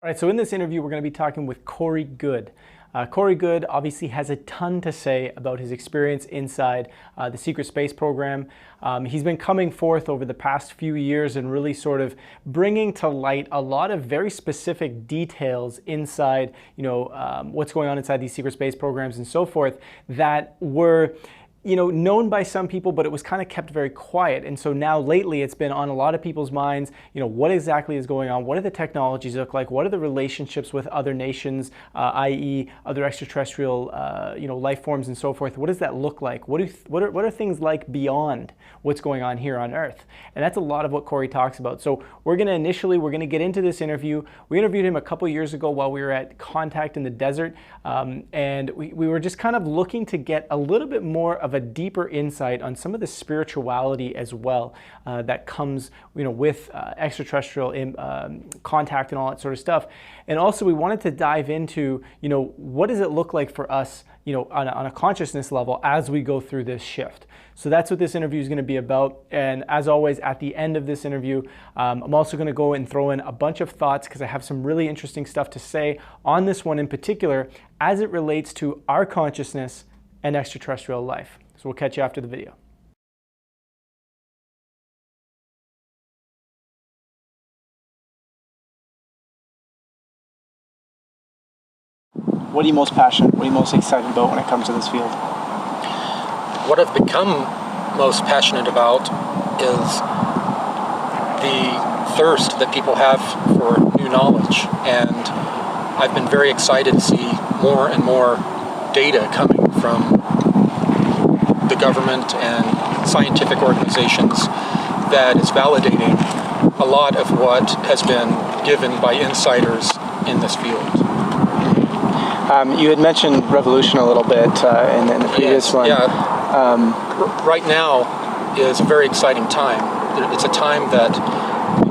All right, so in this interview, we're going to be talking with Goode. Goode obviously has a ton to say about his experience inside the secret space program. He's been coming forth over the past few years and really sort of bringing to light a lot of very specific details inside, what's going on inside these secret space programs and so forth that were known by some people, but it was kind of kept very quiet. And so now lately it's been on a lot of people's minds, what exactly is going on? What do the technologies look like? What are the relationships with other nations, i.e. other extraterrestrial, life forms and so forth? What does that look like? What are things like beyond what's going on here on Earth? And that's a lot of what Corey talks about. So we're going to get into this interview. We interviewed him a couple years ago while we were at Contact in the Desert. And we were just kind of looking to get a little bit more of a deeper insight on some of the spirituality as well that comes with extraterrestrial contact and all that sort of stuff. And also we wanted to dive into what does it look like for us on a consciousness level as we go through this shift. So that's what this interview is going to be about. And as always, at the end of this interview, I'm also going to go and throw in a bunch of thoughts because I have some really interesting stuff to say on this one in particular as it relates to our consciousness and extraterrestrial life. So we'll catch you after the video. What are you most passionate, what are you most excited about when it comes to this field? What I've become most passionate about is the thirst that people have for new knowledge. And I've been very excited to see more and more data coming from the government and scientific organizations that is validating a lot of what has been given by insiders in this field. You had mentioned revolution a little bit in the previous one. Yeah. Right now is a very exciting time. It's a time that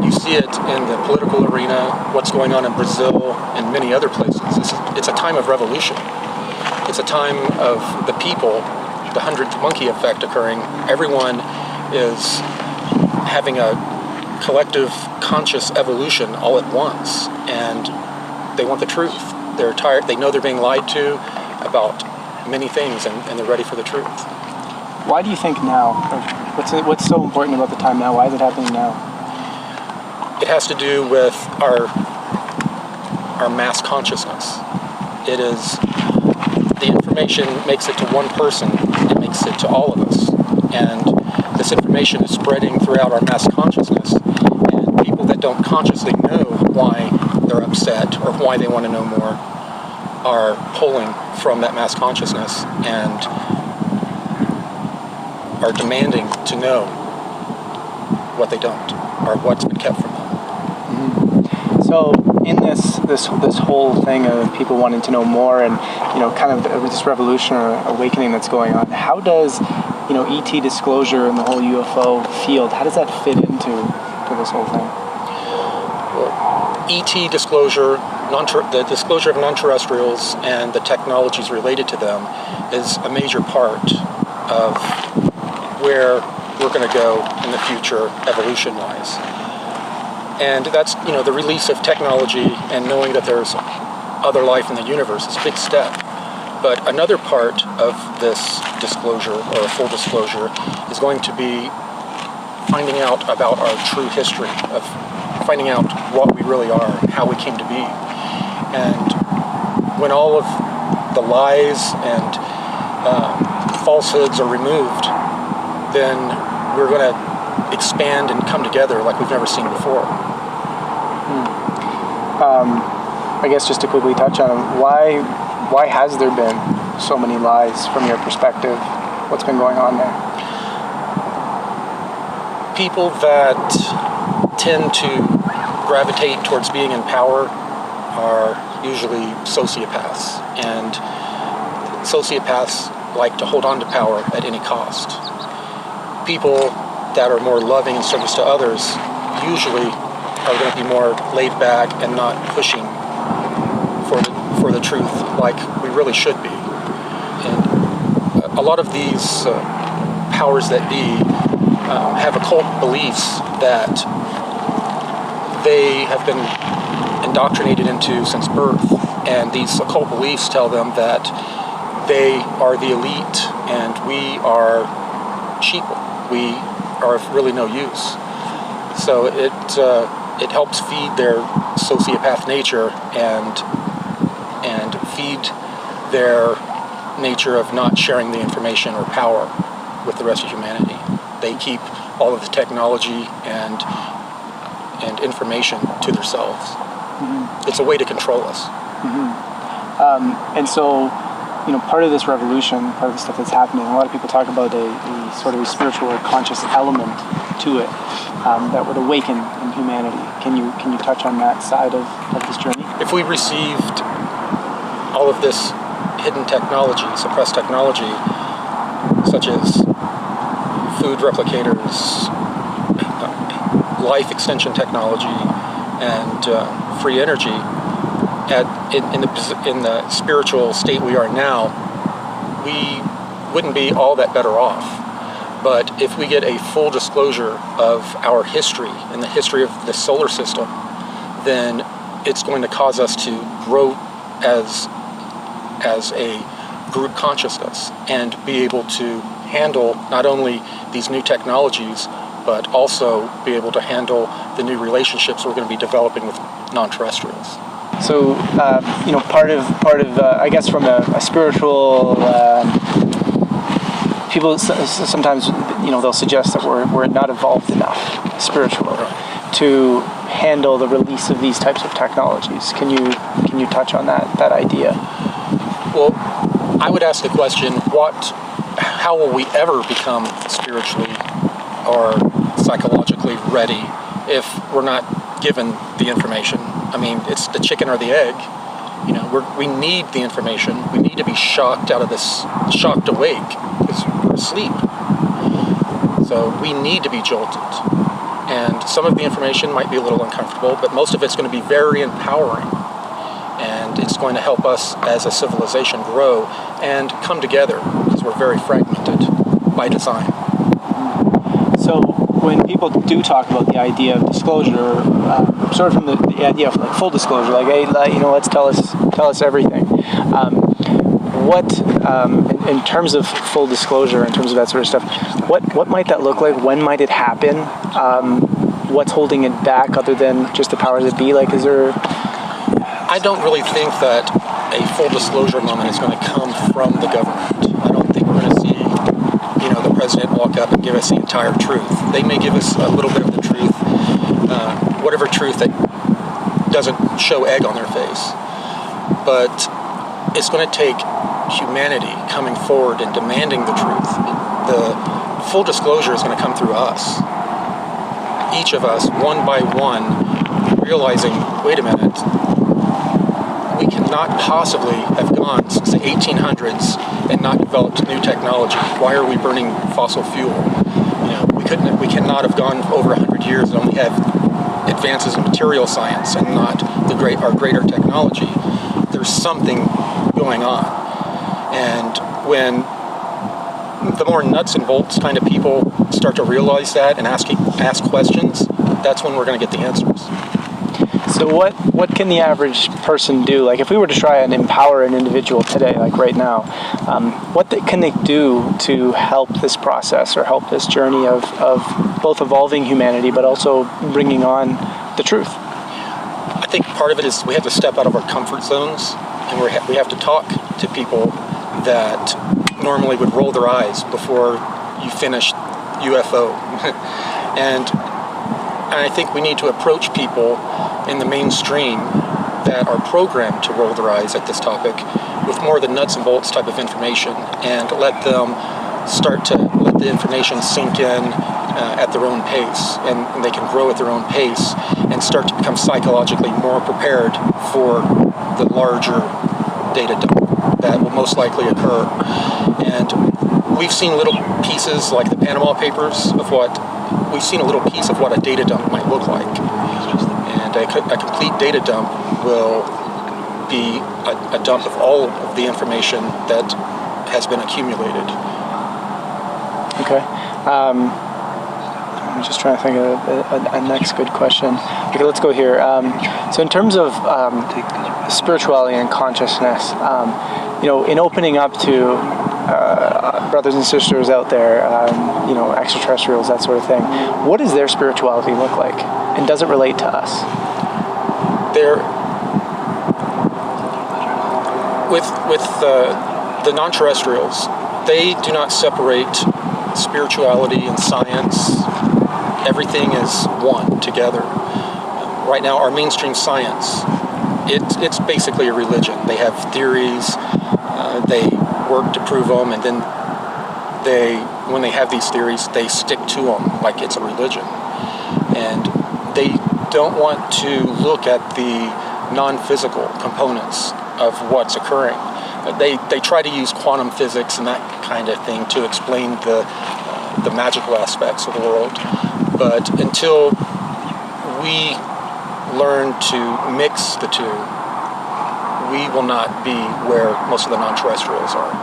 you see it in the political arena, what's going on in Brazil and many other places. It's a time of revolution. It's a time of the people, the 100th monkey effect occurring. Everyone is having a collective conscious evolution all at once, and they want the truth. They're tired. They know they're being lied to about many things, and they're ready for the truth. Why do you think now? What's so important about the time now? Why is it happening now? It has to do with our mass consciousness. It is the information makes it to one person. It makes it to all of us, and this information is spreading throughout our mass consciousness. And people that don't consciously know why they're upset or why they want to know more are pulling from that mass consciousness and are demanding to know what they don't, or what's been kept from them. Mm-hmm. So in this whole thing of people wanting to know more and kind of this revolution or awakening that's going on, how does ET disclosure and the whole UFO field, how does that fit into this whole thing? Well, ET disclosure, the disclosure of non-terrestrials and the technologies related to them is a major part of where we're going to go in the future evolution-wise. And that's, the release of technology and knowing that there's other life in the universe is a big step. But another part of this disclosure, or a full disclosure, is going to be finding out about our true history, of finding out what we really are, how we came to be. And when all of the lies and falsehoods are removed, then we're going to expand and come together like we've never seen before. I guess just to quickly touch on them, why has there been so many lies from your perspective? What's been going on there? People that tend to gravitate towards being in power are usually sociopaths, and sociopaths like to hold on to power at any cost. People that are more loving and service to others usually are going to be more laid back and not pushing for the truth like we really should be. And a lot of these powers that be have occult beliefs that they have been indoctrinated into since birth. And these occult beliefs tell them that they are the elite and we are sheeple. We are of really no use. So it helps feed their sociopath nature and feed their nature of not sharing the information or power with the rest of humanity. They keep all of the technology and information to themselves. Mm-hmm. It's a way to control us. Mm-hmm. And so, part of this revolution, part of the stuff that's happening, a lot of people talk about a sort of a spiritual or conscious element to it that would awaken in humanity. Can you touch on that side of this journey? If we received all of this hidden technology, suppressed technology, such as food replicators, life extension technology, and free energy, in the spiritual state we are now, we wouldn't be all that better off. But if we get a full disclosure of our history and the history of the solar system, then it's going to cause us to grow as a group consciousness and be able to handle not only these new technologies, but also be able to handle the new relationships we're going to be developing with non-terrestrials. So, part of I guess from a spiritual, people sometimes, they'll suggest that we're not evolved enough spiritually to handle the release of these types of technologies. Can you touch on that idea? Well, I would ask the question, how will we ever become spiritually or psychologically ready if we're not given the information? I mean, it's the chicken or the egg. We need the information. We need to be shocked out of this, shocked awake, because we're asleep. So we need to be jolted. And some of the information might be a little uncomfortable, but most of it's going to be very empowering. And it's going to help us as a civilization grow and come together, because we're very fragmented by design. So when people do talk about the idea of disclosure, sort of from the idea of full disclosure, like, hey, let's tell us everything. In terms of full disclosure, in terms of that sort of stuff, what might that look like? When might it happen? What's holding it back other than just the powers that be? Is there? I don't really think that a full disclosure moment is going to come from the government. I don't think we're going to see, the president walk up and give us the entire truth. They may give us a little bit of the truth, whatever truth that doesn't show egg on their face. But it's going to take humanity coming forward and demanding the truth. The full disclosure is going to come through us. Each of us, one by one, realizing, wait a minute, we cannot possibly have gone since the 1800s and not developed new technology. Why are we burning fossil fuel? We cannot have gone over 100 years and only have advances in material science and not our greater technology. There's something going on. And when the more nuts and bolts kind of people start to realize that and ask questions, that's when we're going to get the answers. So what can the average person do? If we were to try and empower an individual today, right now, what can they do to help this process or help this journey of both evolving humanity but also bringing on the truth? I think part of it is we have to step out of our comfort zones, and we have to talk to people that normally would roll their eyes before you finish UFO. And I think we need to approach people in the mainstream that are programmed to roll their eyes at this topic with more of the nuts and bolts type of information, and let them start to let the information sink in at their own pace, and they can grow at their own pace and start to become psychologically more prepared for the larger data dump that will most likely occur. And we've seen little pieces like the Panama Papers of we've seen a little piece of what a data dump might look like. And a complete data dump will be a dump of all of the information that has been accumulated. Okay. I'm just trying to think of a next good question. Okay, let's go here. So in terms of spirituality and consciousness, in opening up to brothers and sisters out there, extraterrestrials, that sort of thing, what does their spirituality look like? And does it relate to us? With the non-terrestrials, they do not separate spirituality and science. Everything is one together. Right now, our mainstream science, it's basically a religion. They have theories, they work to prove them, and then when they have these theories, they stick to them like it's a religion. And they don't want to look at the non-physical components of what's occurring. They try to use quantum physics and that kind of thing to explain the magical aspects of the world. But until we learn to mix the two, we will not be where most of the non-terrestrials are.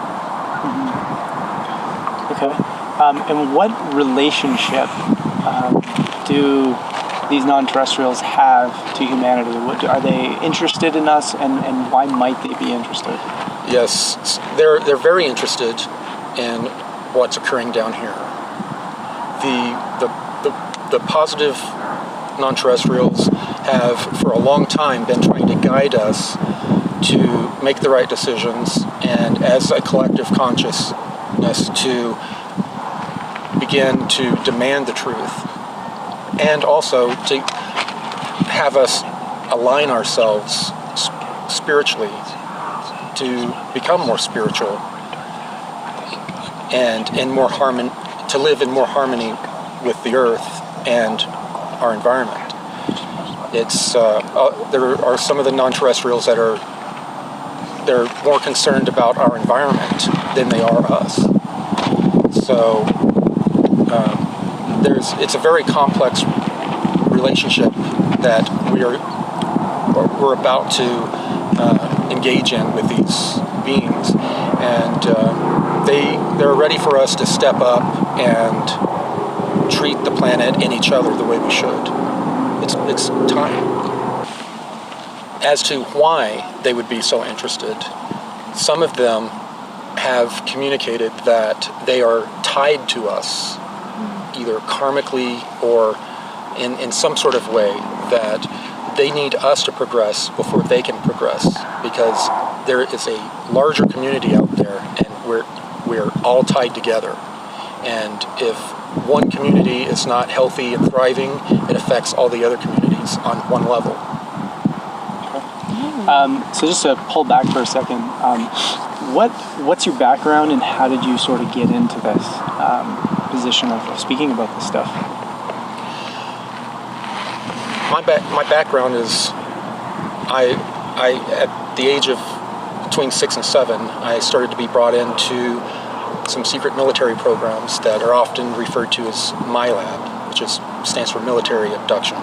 Okay. And what relationship do these non-terrestrials have to humanity? Are they interested in us, and why might they be interested? Yes, they're very interested in what's occurring down here. The positive non-terrestrials have for a long time been trying to guide us to make the right decisions, and as a collective consciousness to begin to demand the truth, and also to have us align ourselves spiritually to become more spiritual and to live in more harmony with the earth and our environment. There are some of the non-terrestrials that they're more concerned about our environment than they are us. So it's a very complex relationship that we're about to engage in with these beings, and they're ready for us to step up and treat the planet and each other the way we should. It's time. As to why they would be so interested, some of them have communicated that they are tied to us, either karmically or in some sort of way, that they need us to progress before they can progress, because there is a larger community out there, and we're all tied together. And if one community is not healthy and thriving, it affects all the other communities on one level. So just to pull back for a second, what's your background, and how did you sort of get into this position of speaking about this stuff? My background is, I at the age of between 6 and 7, I started to be brought into some secret military programs that are often referred to as MILAB, which stands for military abduction.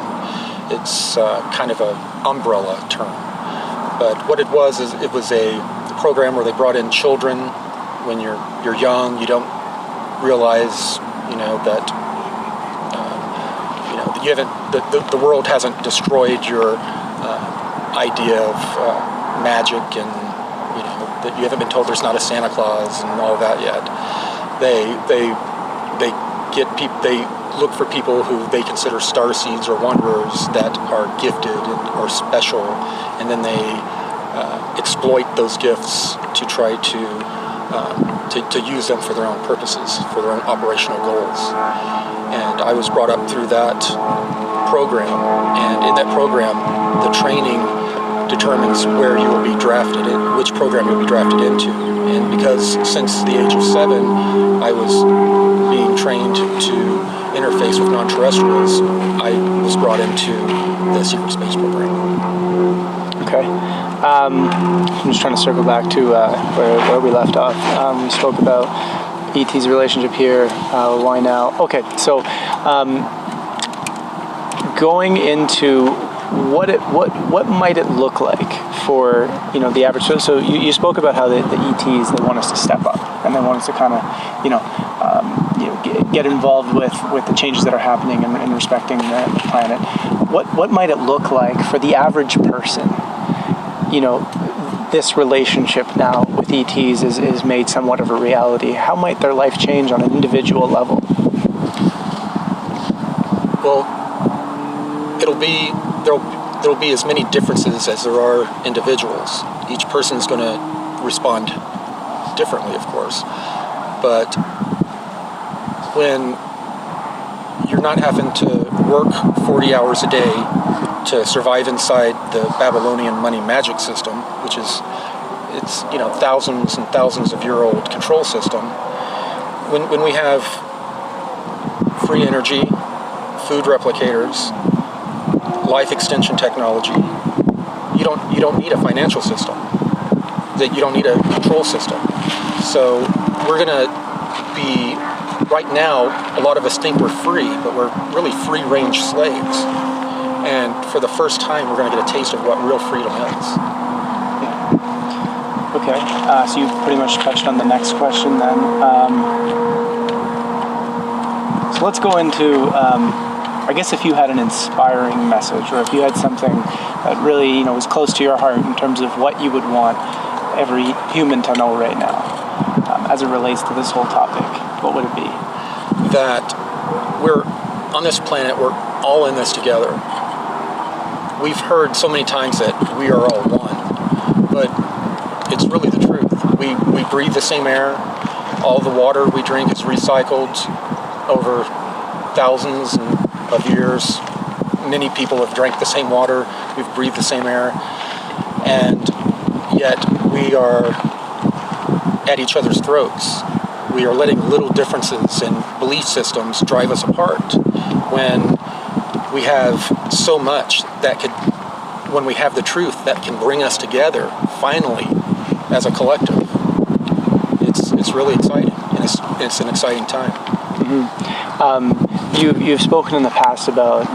It's kind of an umbrella term. But what it was is it was a program where they brought in children. When you're young, you don't realize, that you haven't, the world hasn't destroyed your idea of magic, and that you haven't been told there's not a Santa Claus and all that yet. They look for people who they consider starseeds or wanderers that are gifted and are special, and then they exploit those gifts to try to use them for their own purposes, for their own operational goals. And I was brought up through that program, and in that program, the training determines where you will be drafted in, which program you'll be drafted into. And because since the age of 7, I was being trained to interface with non-terrestrials, I was brought into the secret space program. Okay. I'm just trying to circle back to where we left off. We spoke about ET's relationship here. Why now? Okay, so going into what might it look like for the average? So you spoke about how the ETs, they want us to step up, and they want us to kind of get involved with the changes that are happening and respecting the planet. What might it look like for the average person? This relationship now with ETs is made somewhat of a reality. How might their life change on an individual level? Well, there'll be as many differences as there are individuals. Each person's going to respond differently, of course. But when you're not having to work 40 hours a day to survive inside the Babylonian money magic system, which is thousands and thousands of year old control system, when we have free energy, food replicators, life extension technology, you don't need a financial system. That you don't need a control system. So we're going to be, right now, a lot of us think we're free, but we're really free-range slaves. And for the first time, we're going to get a taste of what real freedom is. Okay, so you pretty much touched on the next question then. So let's go into, I guess if you had an inspiring message, or if you had something that really, was close to your heart in terms of what you would want every human to know right now, as it relates to this whole topic, what would it be? That we're on this planet, we're all in this together. We've heard so many times that we are all one, but it's really the truth. We breathe the same air. All the water we drink is recycled over thousands of years. Many people have drank the same water. We've breathed the same air. And yet we are at each other's throats. We are letting little differences in belief systems drive us apart when we have so much that could, when we have the truth that can bring us together finally as a collective. It's really exciting, and it's an exciting time. Mm-hmm. You've spoken in the past about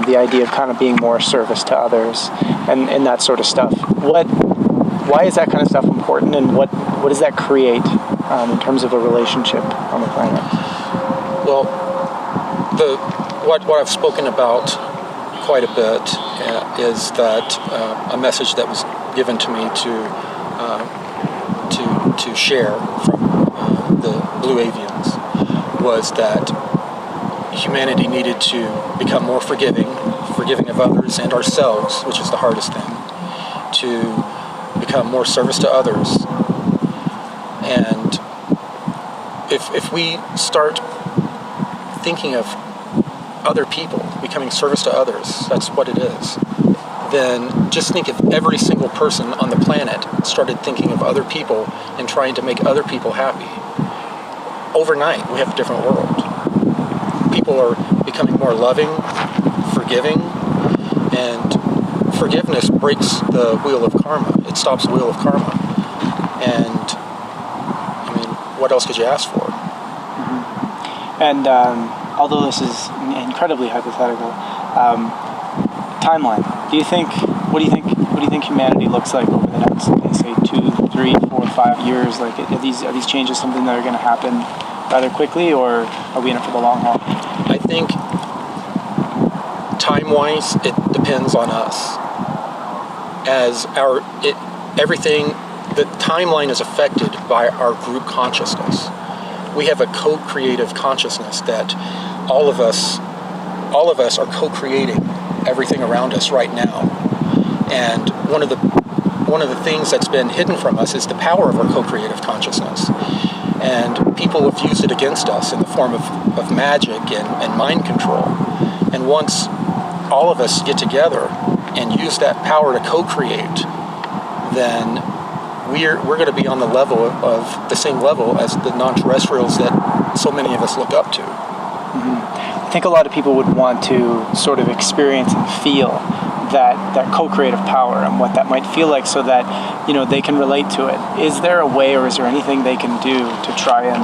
the idea of kind of being more service to others and that sort of stuff. Why is that kind of stuff important, and what does that create in terms of a relationship on the planet? Well, what I've spoken about quite a bit is that a message that was given to me to share from the Blue Avians was that humanity needed to become more forgiving of others and ourselves, which is the hardest thing, to become more service to others. And if we start thinking of other people, becoming service to others, that's what it is, then just think if every single person on the planet started thinking of other people and trying to make other people happy. Overnight, we have a different world. People are becoming more loving, forgiving, and forgiveness breaks the wheel of karma. It stops the wheel of karma. And, what else could you ask for? Mm-hmm. And although this is incredibly hypothetical, timeline. What do you think humanity looks like over the next, say, 2, 3, 4, 5 years? Like, are these changes something that are going to happen rather quickly, or are we in it for the long haul? I think time-wise, it depends on us. The timeline is affected by our group consciousness. We have a co-creative consciousness that all of us are co-creating everything around us right now. And one of the things that's been hidden from us is the power of our co-creative consciousness. And people have used it against us in the form of magic and mind control. And once all of us get together and use that power to co-create, then we're going to be on the same level as the non-terrestrials that so many of us look up to. Mm-hmm. I think a lot of people would want to sort of experience and feel that co-creative power and what that might feel like, so that they can relate to it. Is there a way, or is there anything they can do to try and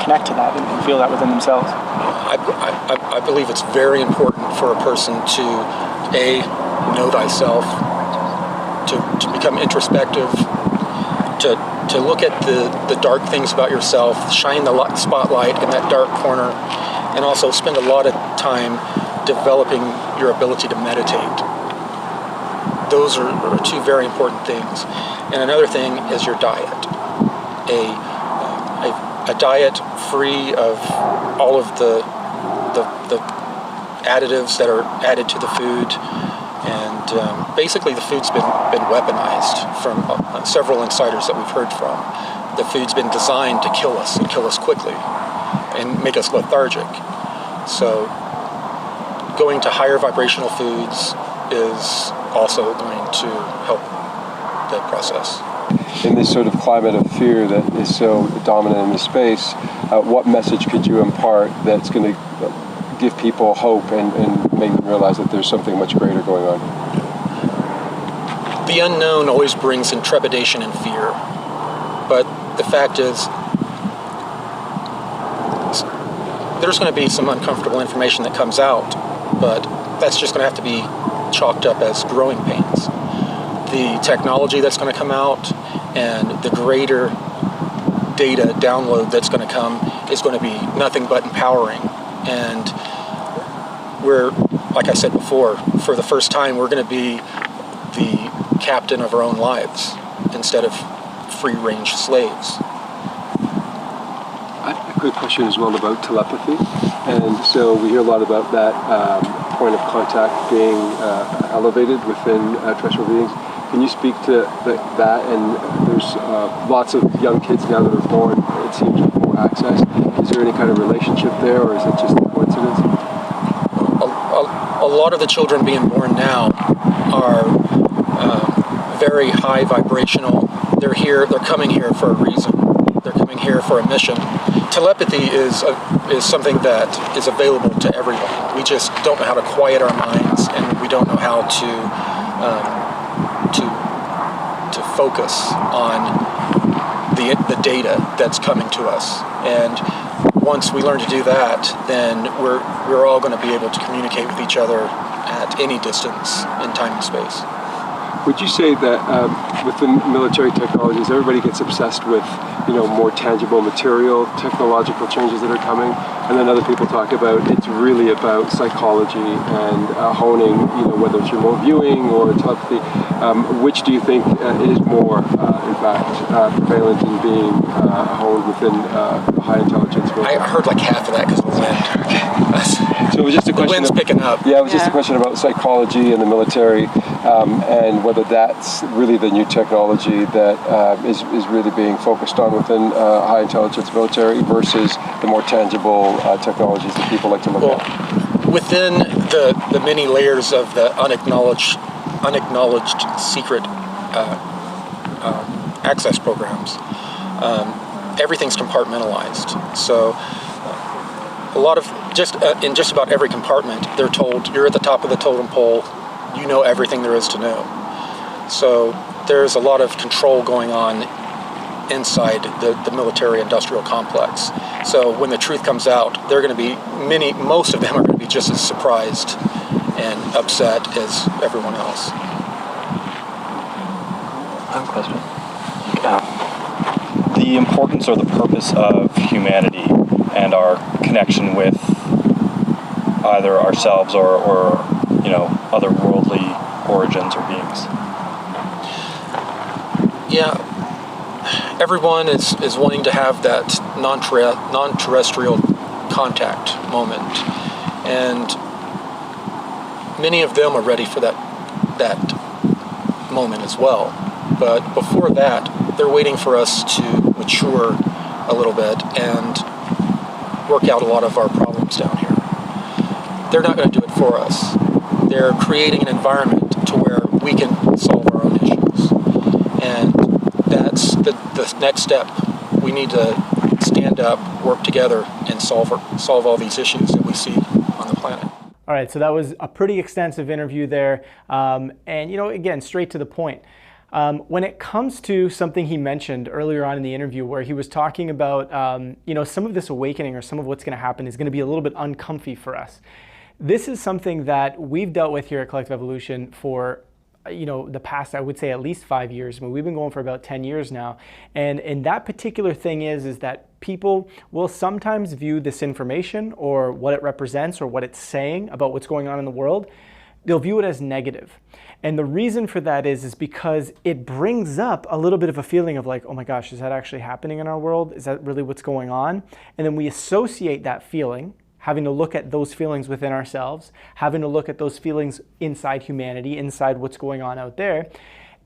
connect to that and feel that within themselves? I believe it's very important for a person to know thyself, to become introspective, to to look at the dark things about yourself, shine the spotlight in that dark corner, and also spend a lot of time developing your ability to meditate. Those are two very important things. And another thing is your diet. A diet free of all of the additives that are added to the food. And basically the food's been weaponized from several insiders that we've heard from. The food's been designed to kill us and kill us quickly and make us lethargic. So going to higher vibrational foods is also going to help the process. In this sort of climate of fear that is so dominant in the space, what message could you impart that's going to give people hope and make them realize that there's something much greater going on? The unknown always brings in trepidation and fear, but the fact is there's going to be some uncomfortable information that comes out, but that's just going to have to be chalked up as growing pains. The technology that's going to come out and the greater data download that's going to come is going to be nothing but empowering. And we're, like I said before, for the first time, we're going to be the captain of our own lives instead of free-range slaves. A good question as well about telepathy. And so we hear a lot about that point of contact being elevated within terrestrial beings. Can you speak to that? And there's lots of young kids now that are born, it seems, with more access. Is there any kind of relationship there, or is it just a coincidence? A lot of the children being born now are very high vibrational. They're coming here for a reason. They're coming here for a mission. Telepathy is something that is available to everyone. We just don't know how to quiet our minds, and we don't know how to focus on the data that's coming to us. And once we learn to do that, then we're all going to be able to communicate with each other at any distance in time and space. Would you say that within military technologies, everybody gets obsessed with, more tangible material, technological changes that are coming, and then other people talk about it's really about psychology and honing, whether it's remote viewing or telepathy. Which do you think is more, in fact, prevalent in being honed within high intelligence? I heard like half of that because of the wind. So it was just a question. The wind's picking up. Yeah, it was just a question about psychology and the military, and whether that's really the new technology that is really being focused on within high intelligence military versus the more tangible technologies that people like to look at. Within the many layers of the unacknowledged secret access programs, everything's compartmentalized. So a lot of in just about every compartment, they're told you're at the top of the totem pole, you know everything there is to know. So there's a lot of control going on inside the military industrial complex. So when the truth comes out, they're going to be most of them are going to be just as surprised and upset as everyone else. I have a question. The importance or the purpose of humanity and our connection with either ourselves or otherworldly origins or beings. Yeah, everyone is wanting to have that non-terrestrial contact moment, and many of them are ready for that moment as well. But before that, they're waiting for us to mature a little bit and work out a lot of our problems down here. They're not going to do it for us. They're creating an environment to where we can solve our own issues. And that's the next step. We need to stand up, work together, and solve all these issues that we see on the planet. All right, so that was a pretty extensive interview there. And, again, straight to the point. When it comes to something he mentioned earlier on in the interview where he was talking about, some of this awakening or some of what's going to happen is going to be a little bit uncomfy for us. This is something that we've dealt with here at Collective Evolution for the past, I would say at least 5 years. I mean, we've been going for about 10 years now. And that particular thing is that people will sometimes view this information or what it represents or what it's saying about what's going on in the world, they'll view it as negative. And the reason for that is because it brings up a little bit of a feeling of like, oh my gosh, is that actually happening in our world? Is that really what's going on? And then we associate that feeling, having to look at those feelings within ourselves, having to look at those feelings inside humanity, inside what's going on out there,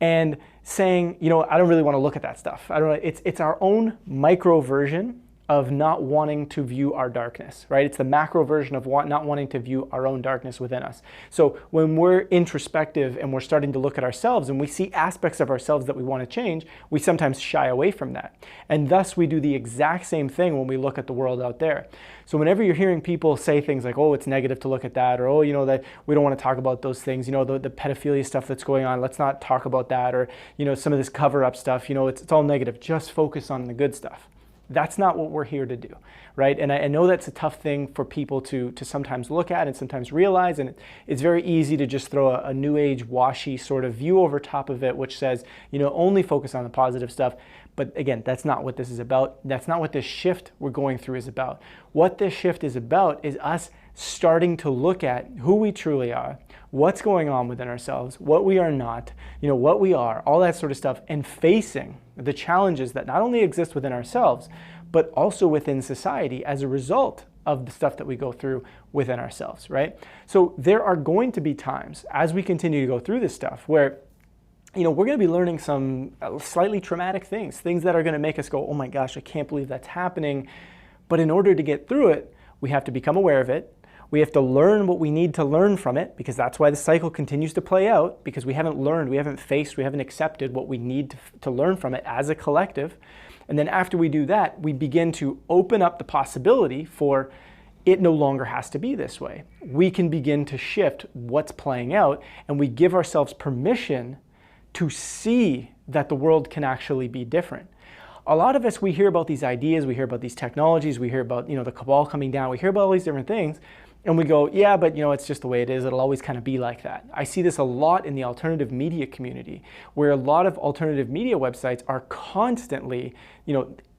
and saying, I don't really want to look at that stuff. It's our own micro version of not wanting to view our darkness, right? It's the macro version of not wanting to view our own darkness within us. So when we're introspective and we're starting to look at ourselves and we see aspects of ourselves that we want to change, we sometimes shy away from that. And thus we do the exact same thing when we look at the world out there. So whenever you're hearing people say things like, oh, it's negative to look at that, or, oh, that we don't want to talk about those things, the pedophilia stuff that's going on, let's not talk about that, or, some of this cover-up stuff, it's all negative, just focus on the good stuff. That's not what we're here to do, right? And I know that's a tough thing for people to sometimes look at and sometimes realize, and it's very easy to just throw a new age washy sort of view over top of it, which says, only focus on the positive stuff. But again, that's not what this is about. That's not what this shift we're going through is about. What this shift is about is us starting to look at who we truly are, what's going on within ourselves, what we are not, what we are, all that sort of stuff, and facing the challenges that not only exist within ourselves, but also within society as a result of the stuff that we go through within ourselves, right? So there are going to be times as we continue to go through this stuff where we're going to be learning some slightly traumatic things that are going to make us go, oh my gosh, I can't believe that's happening. But in order to get through it, we have to become aware of it. We have to learn what we need to learn from it, because that's why the cycle continues to play out, because we haven't learned, we haven't faced, we haven't accepted what we need to learn from it as a collective. And then after we do that, we begin to open up the possibility for it no longer has to be this way. We can begin to shift what's playing out, and we give ourselves permission to see that the world can actually be different. A lot of us, we hear about these ideas, we hear about these technologies, we hear about the cabal coming down, we hear about all these different things, and we go, yeah, but it's just the way it is. It'll always kind of be like that. I see this a lot in the alternative media community, where a lot of alternative media websites are constantly,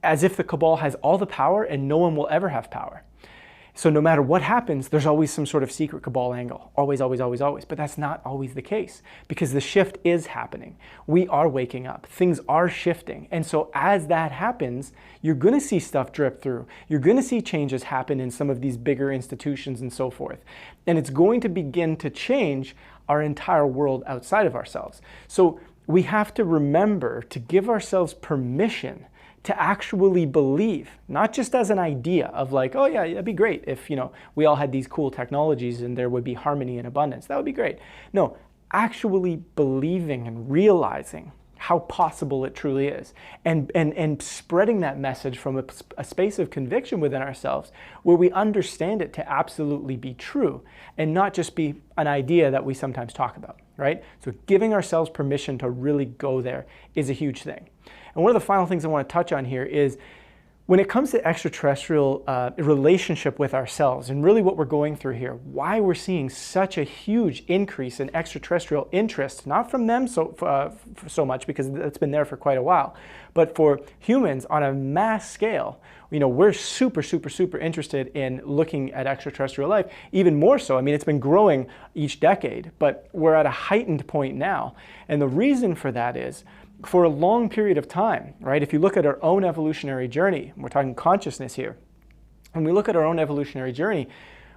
as if the cabal has all the power and no one will ever have power. So no matter what happens, there's always some sort of secret cabal angle. Always, always, always, always. But that's not always the case, because the shift is happening. We are waking up. Things are shifting. And so as that happens, you're going to see stuff drip through. You're going to see changes happen in some of these bigger institutions and so forth. And it's going to begin to change our entire world outside of ourselves. So we have to remember to give ourselves permission to actually believe, not just as an idea of like, oh yeah, that'd be great if we all had these cool technologies and there would be harmony and abundance. That would be great. No, actually believing and realizing how possible it truly is, and spreading that message from a space of conviction within ourselves, where we understand it to absolutely be true and not just be an idea that we sometimes talk about, right? So giving ourselves permission to really go there is a huge thing. And one of the final things I want to touch on here is when it comes to extraterrestrial relationship with ourselves, and really what we're going through here, why we're seeing such a huge increase in extraterrestrial interest, not from them so much, because it's been there for quite a while, but for humans on a mass scale. We're super, super, super interested in looking at extraterrestrial life, even more so. I mean, it's been growing each decade, but we're at a heightened point now. And the reason for that is, for a long period of time, right? If you look at our own evolutionary journey, we're talking consciousness here, when we look at our own evolutionary journey,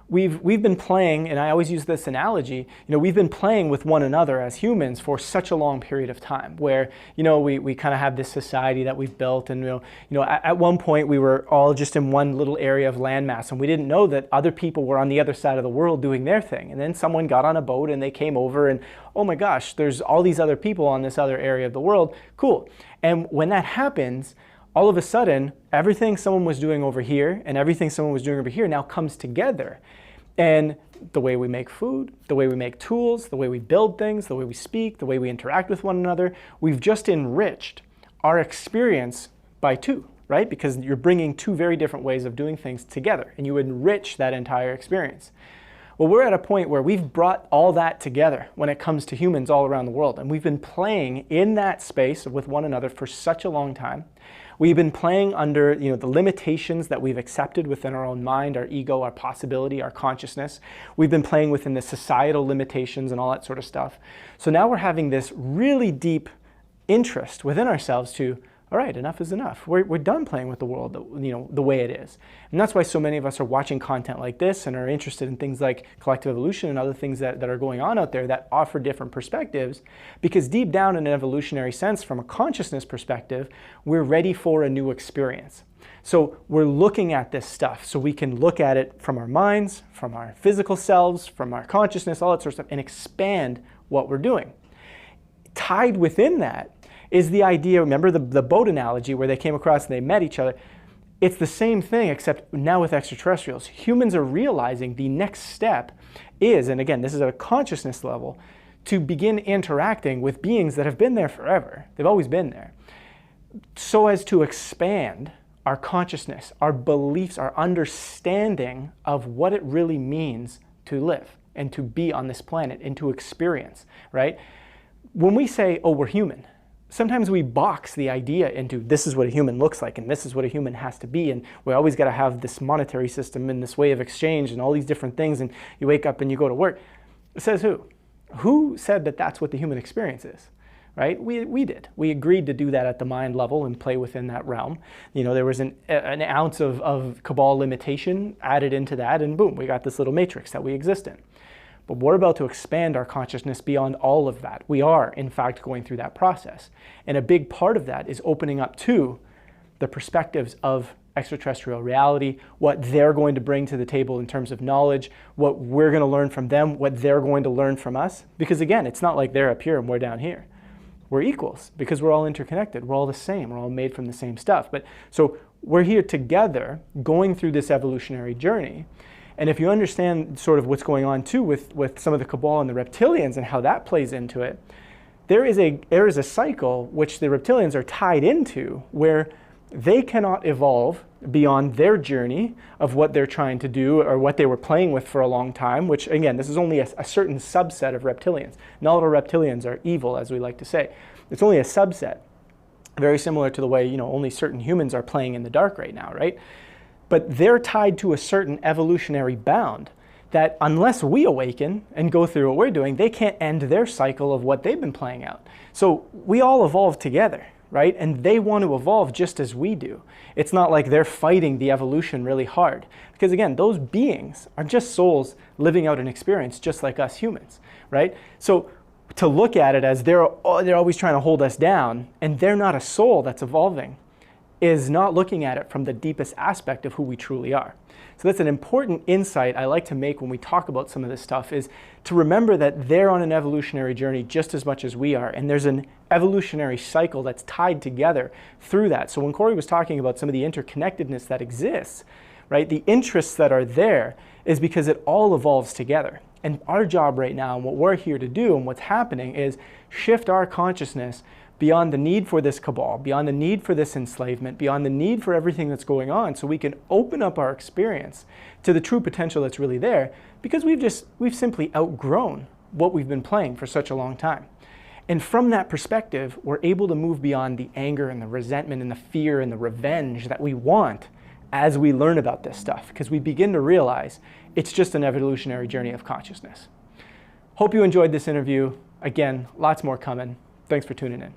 we've been playing, and I always use this analogy, we've been playing with one another as humans for such a long period of time, where, we kind of have this society that we've built, and, at one point we were all just in one little area of landmass, and we didn't know that other people were on the other side of the world doing their thing. And then someone got on a boat and they came over, and oh my gosh, there's all these other people on this other area of the world. Cool. And when that happens, all of a sudden, everything someone was doing over here and everything someone was doing over here now comes together. And the way we make food, the way we make tools, the way we build things, the way we speak, the way we interact with one another, we've just enriched our experience by two, right? Because you're bringing two very different ways of doing things together, and you enrich that entire experience. Well, we're at a point where we've brought all that together when it comes to humans all around the world. And we've been playing in that space with one another for such a long time. We've been playing under the limitations that we've accepted within our own mind, our ego, our possibility, our consciousness. We've been playing within the societal limitations and all that sort of stuff. So now we're having this really deep interest within ourselves to, all right, enough is enough. We're done playing with the world the way it is. And that's why so many of us are watching content like this and are interested in things like collective evolution and other things that are going on out there that offer different perspectives, because deep down in an evolutionary sense, from a consciousness perspective, we're ready for a new experience. So we're looking at this stuff so we can look at it from our minds, from our physical selves, from our consciousness, all that sort of stuff, and expand what we're doing. Tied within that is the idea, remember the boat analogy where they came across and they met each other? It's the same thing, except now with extraterrestrials. Humans are realizing the next step is, and again, this is at a consciousness level, to begin interacting with beings that have been there forever. They've always been there. So as to expand our consciousness, our beliefs, our understanding of what it really means to live and to be on this planet and to experience, right? When we say, oh, we're human, sometimes we box the idea into this is what a human looks like and this is what a human has to be, and we always got to have this monetary system and this way of exchange and all these different things, and you wake up and you go to work. It says who? Who said that that's what the human experience is? Right? We did. We agreed to do that at the mind level and play within that realm. There was an ounce of cabal limitation added into that, and boom, we got this little matrix that we exist in. But we're about to expand our consciousness beyond all of that. We are, in fact, going through that process. And a big part of that is opening up to the perspectives of extraterrestrial reality, what they're going to bring to the table in terms of knowledge, what we're going to learn from them, what they're going to learn from us. Because again, it's not like they're up here and we're down here. We're equals because we're all interconnected. We're all the same. We're all made from the same stuff. But so we're here together going through this evolutionary journey. And if you understand sort of what's going on too with some of the cabal and the reptilians and how that plays into it, there is a cycle which the reptilians are tied into where they cannot evolve beyond their journey of what they're trying to do or what they were playing with for a long time, which again, this is only a certain subset of reptilians. Not all reptilians are evil, as we like to say. It's only a subset, very similar to the way only certain humans are playing in the dark right now, right? But they're tied to a certain evolutionary bound that unless we awaken and go through what we're doing, they can't end their cycle of what they've been playing out. So we all evolve together, right? And they want to evolve just as we do. It's not like they're fighting the evolution really hard. Because again, those beings are just souls living out an experience just like us humans, right? So to look at it as they're always trying to hold us down and they're not a soul that's evolving is not looking at it from the deepest aspect of who we truly are. So that's an important insight I like to make when we talk about some of this stuff, is to remember that they're on an evolutionary journey just as much as we are, and there's an evolutionary cycle that's tied together through that. So when Corey was talking about some of the interconnectedness that exists, right, the interests that are there is because it all evolves together. And our job right now and what we're here to do and what's happening is shift our consciousness beyond the need for this cabal, beyond the need for this enslavement, beyond the need for everything that's going on, so we can open up our experience to the true potential that's really there, because we've simply outgrown what we've been playing for such a long time. And from that perspective, we're able to move beyond the anger and the resentment and the fear and the revenge that we want as we learn about this stuff, because we begin to realize it's just an evolutionary journey of consciousness. Hope you enjoyed this interview. Again, lots more coming. Thanks for tuning in.